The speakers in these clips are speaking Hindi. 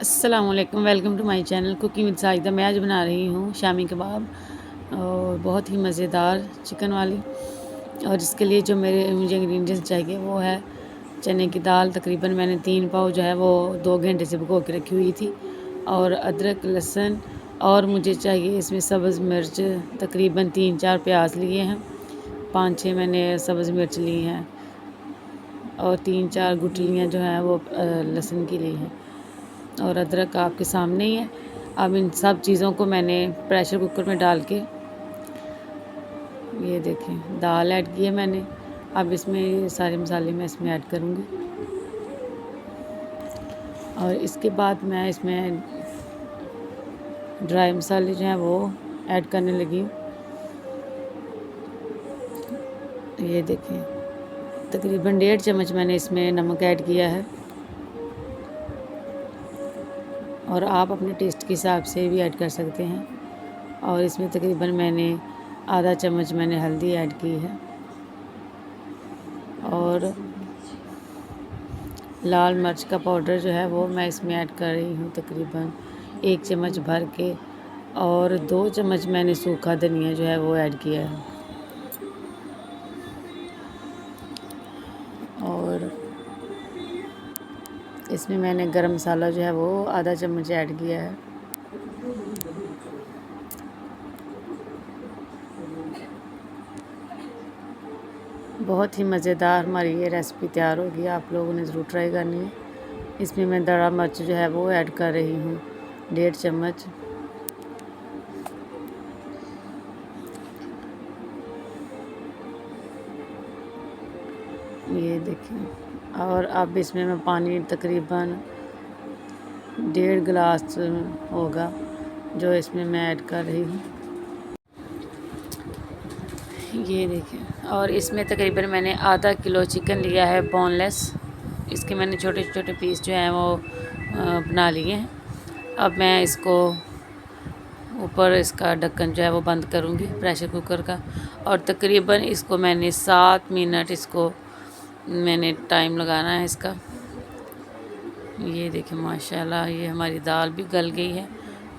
अस्सलामुअलैकुम, welcome to my channel cooking with Sajida. मैं आज बना रही हूँ शामी कबाब और बहुत ही मज़ेदार चिकन वाली। और इसके लिए जो मुझे इंग्रेडिएंट्स चाहिए वो है चने की दाल। तकरीबन मैंने 3 पाव जो है वो 2 घंटे से भिगो के रखी हुई थी। और अदरक, लहसुन और मुझे चाहिए इसमें सब्ज़ मिर्च। तकरीबन 3-4 प्याज लिए हैं, 5-6 मैंने सब्ज़ मिर्च ली हैं और 3-4 गुठलियाँ जो हैं वो लहसुन की ली हैं। और अदरक आपके सामने ही है। अब इन सब चीज़ों को मैंने प्रेशर कुकर में डाल के, ये देखें, दाल ऐड की है मैंने। अब इसमें ये सारे मसाले मैं इसमें ऐड करूँगी और इसके बाद मैं इसमें ड्राई मसाले जो हैं वो ऐड करने लगी हूँ। ये देखें, तकरीबन 1.5 चम्मच मैंने इसमें नमक ऐड किया है और आप अपने टेस्ट के हिसाब से भी ऐड कर सकते हैं। और इसमें तकरीबन मैंने आधा चम्मच मैंने हल्दी ऐड की है और लाल मिर्च का पाउडर जो है वो मैं इसमें ऐड कर रही हूँ तकरीबन 1 चम्मच भर के। और 2 चम्मच मैंने सूखा धनिया जो है वो ऐड किया है और इसमें मैंने गरम मसाला जो है वो आधा चम्मच ऐड किया है। बहुत ही मज़ेदार हमारी ये रेसिपी तैयार होगी, आप लोगों ने ज़रूर ट्राई करनी है। इसमें मैं दड़ा मिर्च जो है वो ऐड कर रही हूँ 1.5 चम्मच। ये देखिए, और अब इसमें मैं पानी तकरीबन 1.5 गिलास होगा जो इसमें मैं ऐड कर रही हूँ। ये देखिए, और इसमें तकरीबन मैंने आधा किलो चिकन लिया है बोनलेस। इसके मैंने छोटे छोटे पीस जो हैं वो बना लिए हैं। अब मैं इसको ऊपर इसका ढक्कन जो है वो बंद करूँगी प्रेशर कुकर का और तकरीबन इसको मैंने 7 मिनट इसको मैंने टाइम लगाना है इसका। ये देखिए माशाल्लाह, ये हमारी दाल भी गल गई है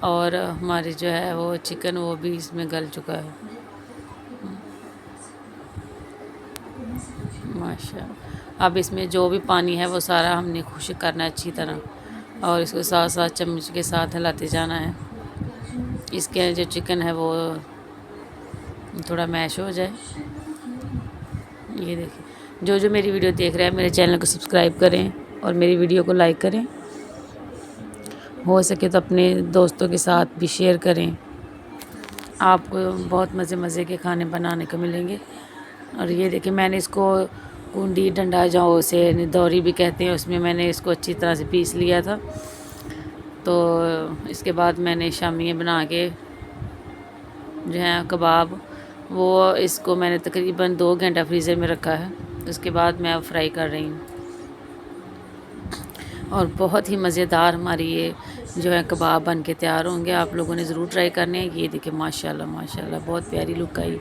और हमारी जो है वो चिकन वो भी इसमें गल चुका है माशाल्लाह। अब इसमें जो भी पानी है वो सारा हमने खुश्क करना है अच्छी तरह और इसको साथ साथ चम्मच के साथ हिलाते जाना है। इसके जो चिकन है वो थोड़ा मैश हो जाए। ये देखिए, जो जो मेरी वीडियो देख रहे हैं मेरे चैनल को सब्सक्राइब करें और मेरी वीडियो को लाइक करें। हो सके तो अपने दोस्तों के साथ भी शेयर करें, आपको बहुत मज़े मज़े के खाने बनाने को मिलेंगे। और ये देखिए, मैंने इसको कुंडी डंडा जाओ से दौरी भी कहते हैं, उसमें मैंने इसको अच्छी तरह से पीस लिया था। तो इसके बाद मैंने शामियाँ बना के जो है कबाब, वो इसको मैंने तकरीबन 2 घंटा फ्रीज़र में रखा है। उसके बाद मैं अब फ्राई कर रही हूँ और बहुत ही मज़ेदार हमारी ये जो है कबाब बन के तैयार होंगे। आप लोगों ने ज़रूर ट्राई करने हैं। ये देखिए माशाल्लाह माशाल्लाह, बहुत प्यारी लुक आई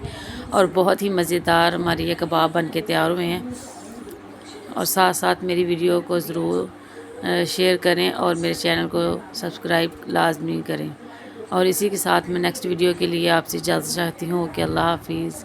और बहुत ही मज़ेदार हमारी ये कबाब बन के तैयार हुए हैं। और साथ साथ मेरी वीडियो को ज़रूर शेयर करें और मेरे चैनल को सब्सक्राइब लाजमी करें। और इसी के साथ मैं नेक्स्ट वीडियो के लिए आपसे इजाज़त चाहती हूँ कि अल्लाह हाफिज़।